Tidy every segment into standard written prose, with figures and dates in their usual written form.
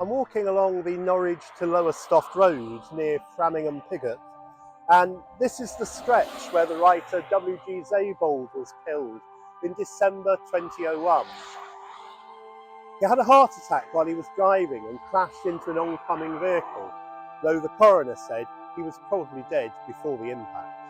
I'm walking along the Norwich to Lowestoft road near Framingham Pigot, and this is the stretch where the writer W.G. Sebald was killed in December 2001. He had a heart attack while he was driving and crashed into an oncoming vehicle, though the coroner said he was probably dead before the impact.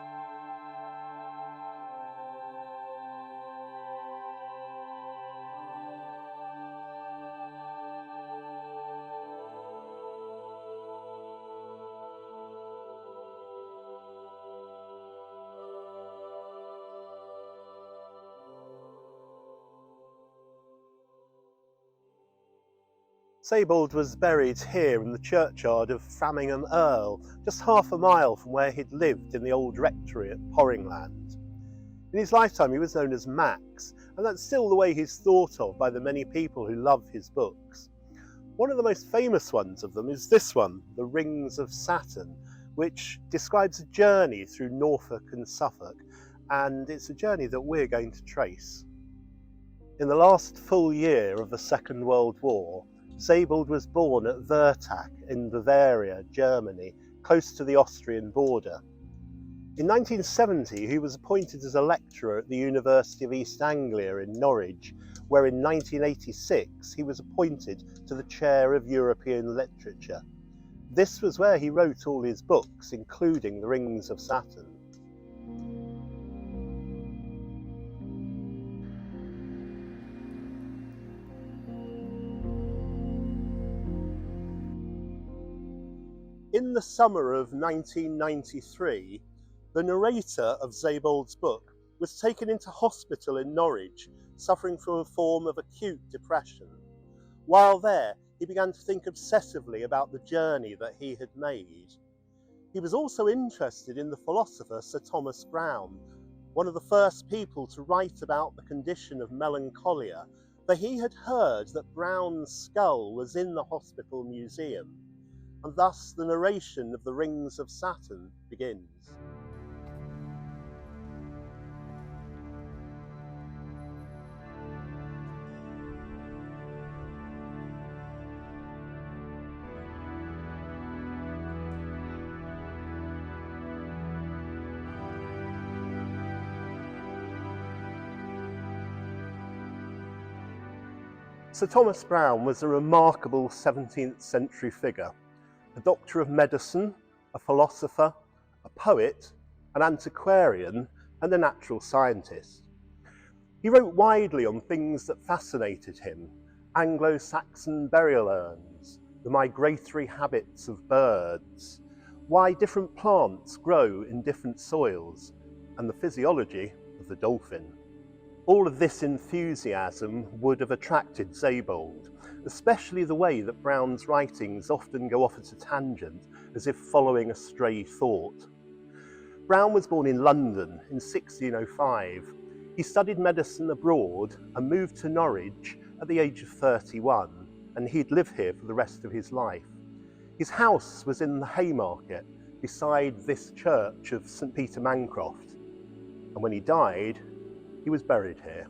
Sebald was buried here in the churchyard of Framingham Earl, just half a mile from where he'd lived in the old rectory at Poringland. In his lifetime he was known as Max, and that's still the way he's thought of by the many people who love his books. One of the most famous ones of them is this one, The Rings of Saturn, which describes a journey through Norfolk and Suffolk, and it's a journey that we're going to trace. In the last full year of the Second World War, Sebald was born at Wertach in Bavaria, Germany, close to the Austrian border. In 1970 he was appointed as a lecturer at the University of East Anglia in Norwich, where in 1986 he was appointed to the chair of European literature. This was where he wrote all his books, including The Rings of Saturn. In the summer of 1993, the narrator of Sebald's book was taken into hospital in Norwich, suffering from a form of acute depression. While there, he began to think obsessively about the journey that he had made. He was also interested in the philosopher Sir Thomas Browne, one of the first people to write about the condition of melancholia, for he had heard that Browne's skull was in the hospital museum. And thus the narration of The Rings of Saturn begins. Sir Thomas Browne was a remarkable 17th century figure. A doctor of medicine, a philosopher, a poet, an antiquarian, and a natural scientist. He wrote widely on things that fascinated him: Anglo-Saxon burial urns, the migratory habits of birds, why different plants grow in different soils, and the physiology of the dolphin. All of this enthusiasm would have attracted Sebald, especially the way that Browne's writings often go off at a tangent, as if following a stray thought. Browne was born in London in 1605. He studied medicine abroad and moved to Norwich at the age of 31, and he'd live here for the rest of his life. His house was in the Haymarket, beside this church of St. Peter Mancroft, and when he died, he was buried here.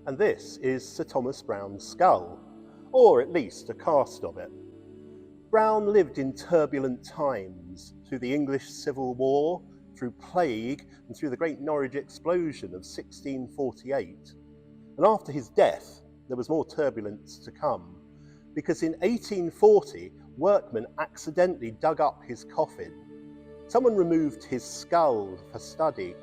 And this is Sir Thomas Browne's skull, or at least a cast of it. Browne lived in turbulent times, through the English Civil War, through plague, and through the Great Norwich Explosion of 1648. And after his death, there was more turbulence to come, because in 1840, workmen accidentally dug up his coffin. Someone removed his skull for study,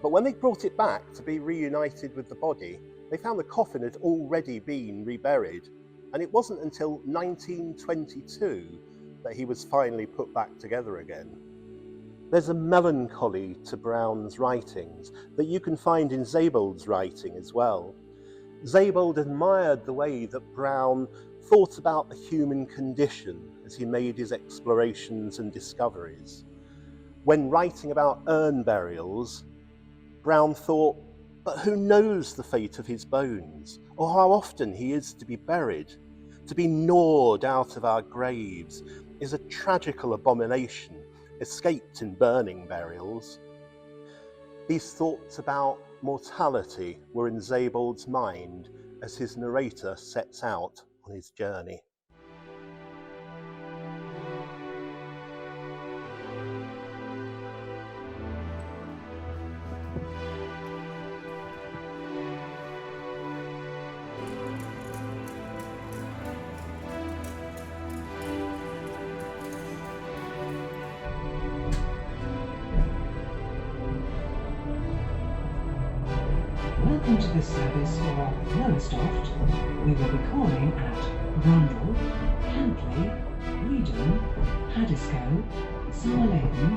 but when they brought it back to be reunited with the body, they found the coffin had already been reburied, and it wasn't until 1922 that he was finally put back together again. There's a melancholy to Browne's writings that you can find in Sebald's writing as well. Sebald admired the way that Browne thought about the human condition as he made his explorations and discoveries. When writing about urn burials, Browne thought, but who knows the fate of his bones, or how often he is to be buried? To be gnawed out of our graves is a tragical abomination, escaped in burning burials. These thoughts about mortality were in Sebald's mind as his narrator sets out on his journey. Welcome to this service for Lowestoft. We will be calling at Brundle, Cantley, Reedon, Haddiscoe, Somerleyton,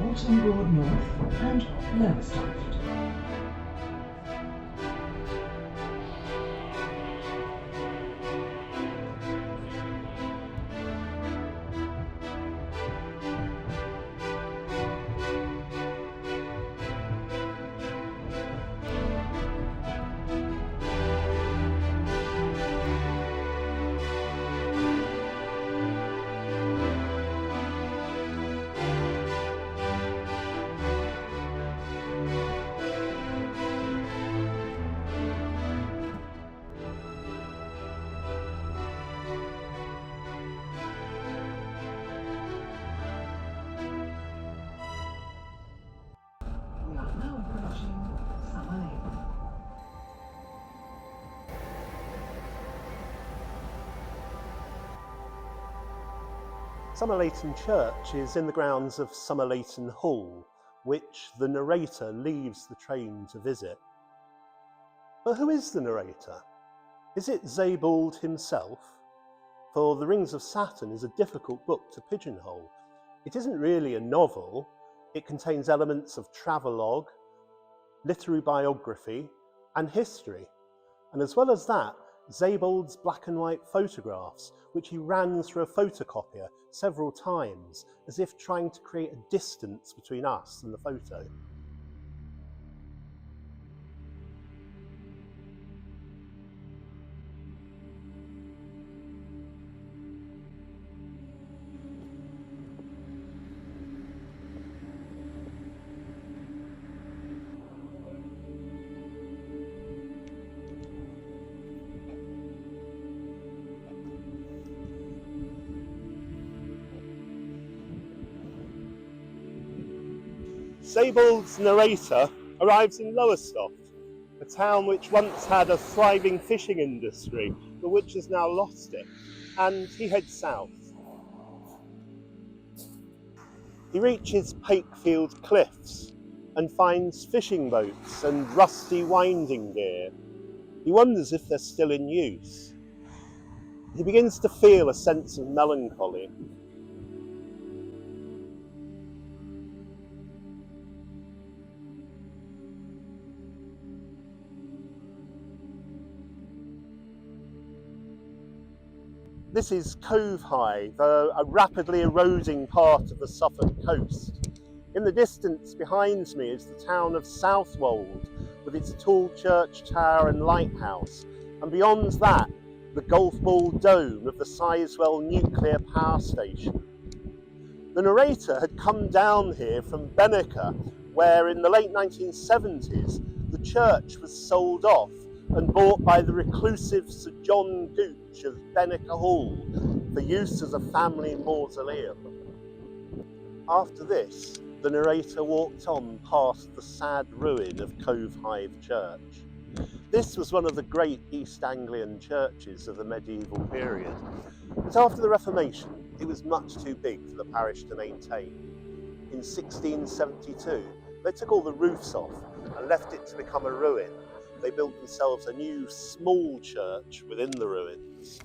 Alton Broad North and Lowestoft. We are now approaching Somerleyton. Somerleyton Church is in the grounds of Somerleyton Hall, which the narrator leaves the train to visit. But who is the narrator? Is it Sebald himself? For The Rings of Saturn is a difficult book to pigeonhole. It isn't really a novel. It contains elements of travelogue, literary biography, and history. And as well as that, Sebald's black and white photographs, which he ran through a photocopier several times, as if trying to create a distance between us and the photo. Sebald's narrator arrives in Lowestoft, a town which once had a thriving fishing industry, but which has now lost it, and he heads south. He reaches Pakefield Cliffs and finds fishing boats and rusty winding gear. He wonders if they're still in use. He begins to feel a sense of melancholy. This is Covehithe, a rapidly eroding part of the Suffolk coast. In the distance behind me is the town of Southwold, with its tall church tower and lighthouse, and beyond that, the golf ball dome of the Sizewell nuclear power station. The narrator had come down here from Bennica, where in the late 1970s, the church was sold off and bought by the reclusive Sir John Gooch of Bennica Hall for use as a family mausoleum. After this, the narrator walked on past the sad ruin of Covehithe Church. This was one of the great East Anglian churches of the medieval period, but after the Reformation, it was much too big for the parish to maintain. In 1672, they took all the roofs off and left it to become a ruin. They built themselves a new small church within the ruins.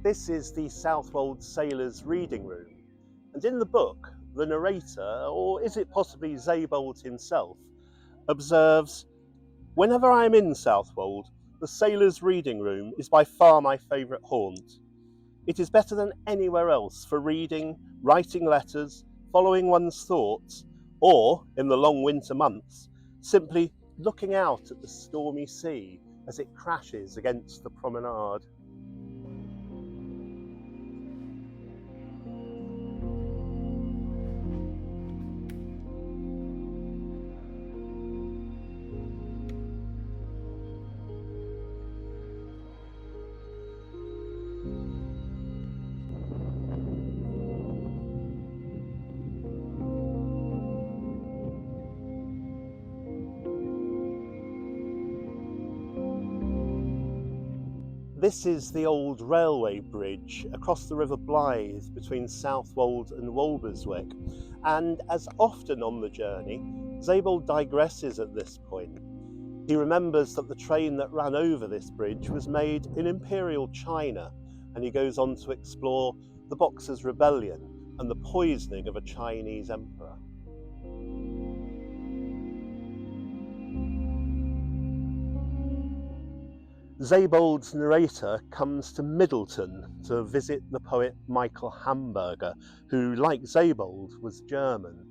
This is the Southwold Sailors' Reading Room, and in the book, the narrator, or is it possibly Sebald himself, observes, "Whenever I am in Southwold, the Sailors' Reading Room is by far my favourite haunt. It is better than anywhere else for reading, writing letters, following one's thoughts, or, in the long winter months, simply looking out at the stormy sea as it crashes against the promenade." This is the old railway bridge across the River Blythe between Southwold and Walberswick, and as often on the journey, Sebald digresses at this point. He remembers that the train that ran over this bridge was made in Imperial China, and he goes on to explore the Boxers' Rebellion and the poisoning of a Chinese emperor. Sebald's narrator comes to Middleton to visit the poet Michael Hamburger, who, like Sebald, was German.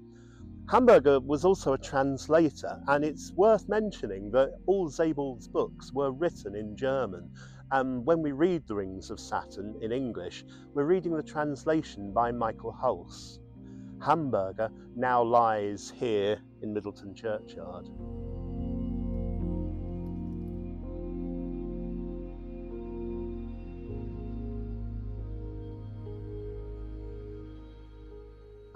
Hamburger was also a translator, and it's worth mentioning that all Sebald's books were written in German, and when we read the Rings of Saturn in English, we're reading the translation by Michael Hulse. Hamburger now lies here in Middleton churchyard.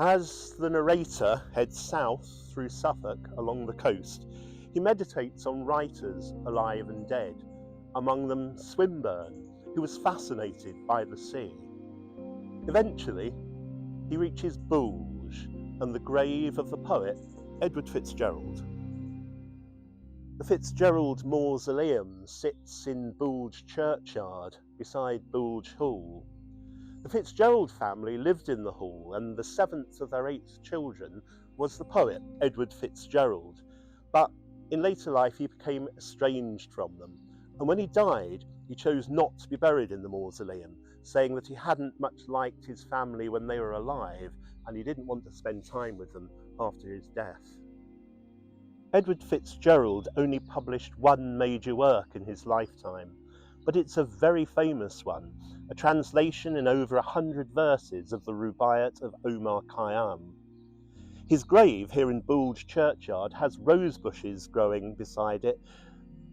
As the narrator heads south through Suffolk along the coast, he meditates on writers alive and dead, among them Swinburne, who was fascinated by the sea. Eventually, he reaches Boulge and the grave of the poet Edward Fitzgerald. The Fitzgerald mausoleum sits in Boulge churchyard beside Boulge Hall. The Fitzgerald family lived in the hall, and the seventh of their 8 children was the poet Edward Fitzgerald, but in later life he became estranged from them, and when he died he chose not to be buried in the mausoleum, saying that he hadn't much liked his family when they were alive and he didn't want to spend time with them after his death. Edward Fitzgerald only published one major work in his lifetime, but it's a very famous one, a translation in over 100 verses of the Rubaiyat of Omar Khayyam. His grave here in Boulge churchyard has rose bushes growing beside it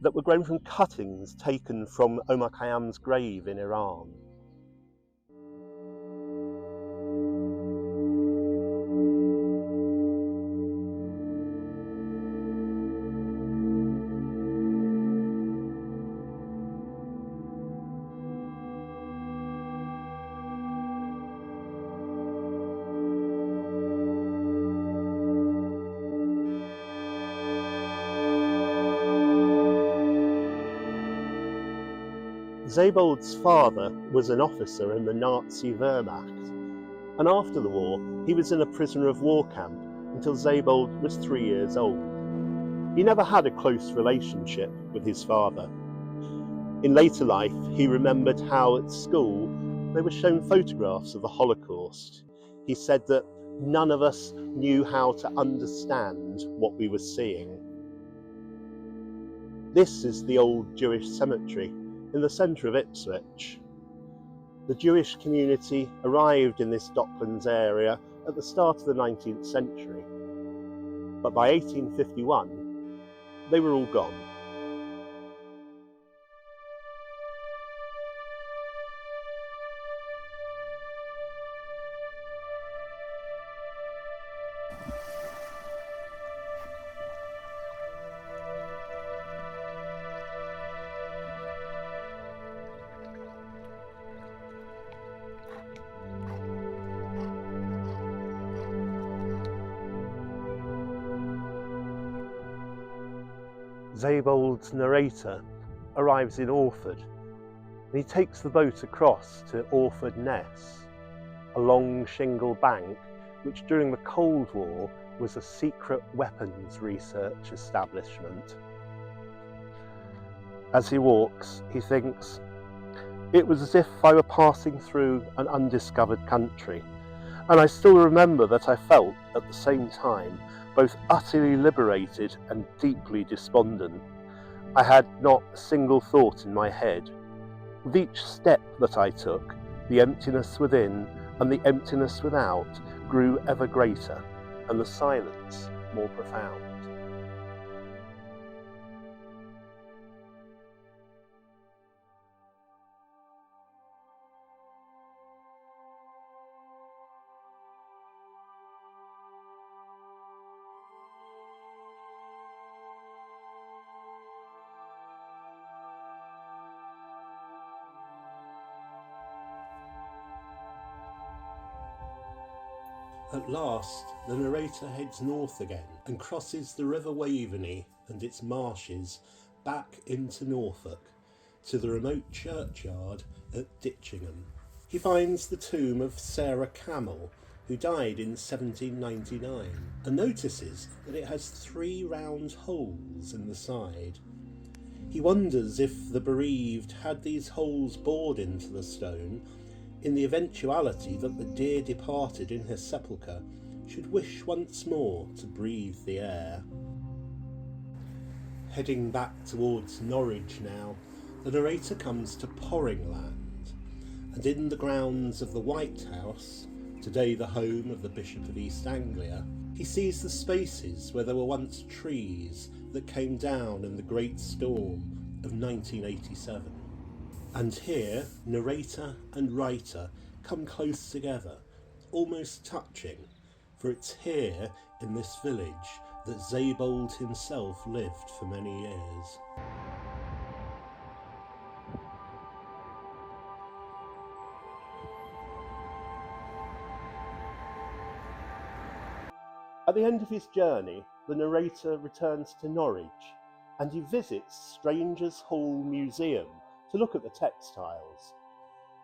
that were grown from cuttings taken from Omar Khayyam's grave in Iran. Sebald's father was an officer in the Nazi Wehrmacht, and after the war he was in a prisoner of war camp until Sebald was 3 years old. He never had a close relationship with his father. In later life he remembered how at school they were shown photographs of the Holocaust. He said that none of us knew how to understand what we were seeing. This is the old Jewish cemetery in the centre of Ipswich. The Jewish community arrived in this Docklands area at the start of the 19th century, but by 1851 they were all gone. Sebald's narrator arrives in Orford, and he takes the boat across to Orford Ness, a long shingle bank which during the Cold War was a secret weapons research establishment. As he walks, he thinks, "It was as if I were passing through an undiscovered country, and I still remember that I felt at the same time both utterly liberated and deeply despondent. I had not a single thought in my head. With each step that I took, the emptiness within and the emptiness without grew ever greater, and the silence more profound." At last, the narrator heads north again and crosses the River Waveney and its marshes back into Norfolk to the remote churchyard at Ditchingham. He finds the tomb of Sarah Camel, who died in 1799, and notices that it has 3 round holes in the side. He wonders if the bereaved had these holes bored into the stone in the eventuality that the dear departed in her sepulchre should wish once more to breathe the air. Heading back towards Norwich now, the narrator comes to Poringland, and in the grounds of the White House, today the home of the Bishop of East Anglia, he sees the spaces where there were once trees that came down in the great storm of 1987. And here, narrator and writer come close together, almost touching, for it's here in this village that Sebald himself lived for many years. At the end of his journey, the narrator returns to Norwich, and he visits Strangers' Hall Museum to look at the textiles.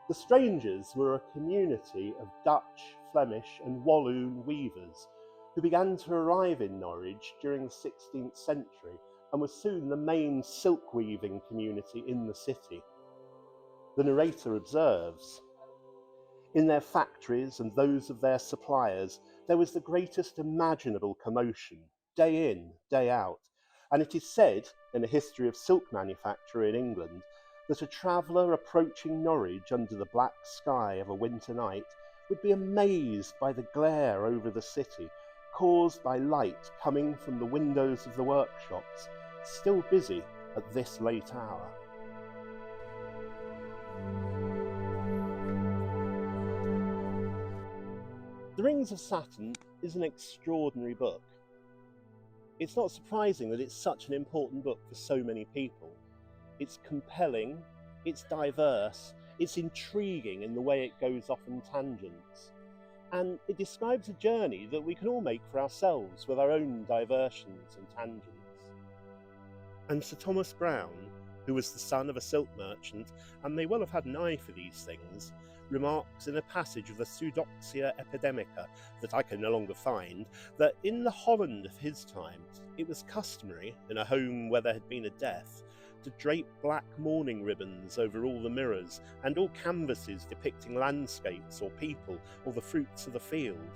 The Strangers were a community of Dutch, Flemish and Walloon weavers who began to arrive in Norwich during the 16th century and were soon the main silk weaving community in the city. The narrator observes, "In their factories and those of their suppliers, there was the greatest imaginable commotion, day in, day out, and it is said, in a history of silk manufacture in England, that a traveller approaching Norwich under the black sky of a winter night would be amazed by the glare over the city, caused by light coming from the windows of the workshops, still busy at this late hour." The Rings of Saturn is an extraordinary book. It's not surprising that it's such an important book for so many people. It's compelling, it's diverse, it's intriguing in the way it goes off on tangents, and it describes a journey that we can all make for ourselves with our own diversions and tangents. And Sir Thomas Browne, who was the son of a silk merchant and may well have had an eye for these things, remarks in a passage of the Pseudoxia Epidemica that I can no longer find, that in the Holland of his time it was customary, in a home where there had been a death, to drape black mourning ribbons over all the mirrors and all canvases depicting landscapes or people or the fruits of the field,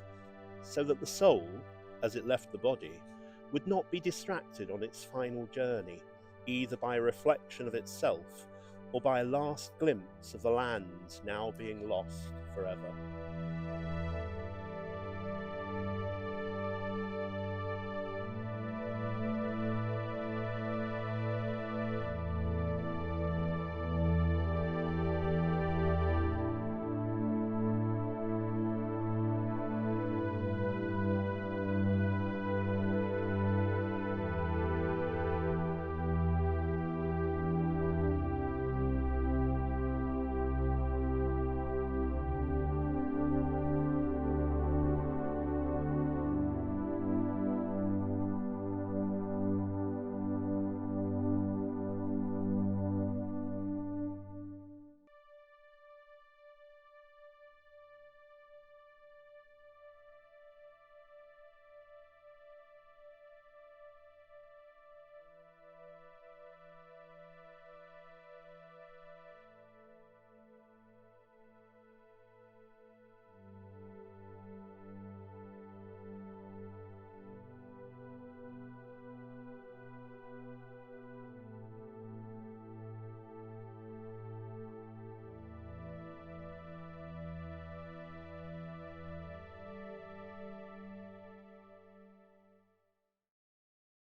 so that the soul, as it left the body, would not be distracted on its final journey, either by a reflection of itself or by a last glimpse of the land now being lost forever.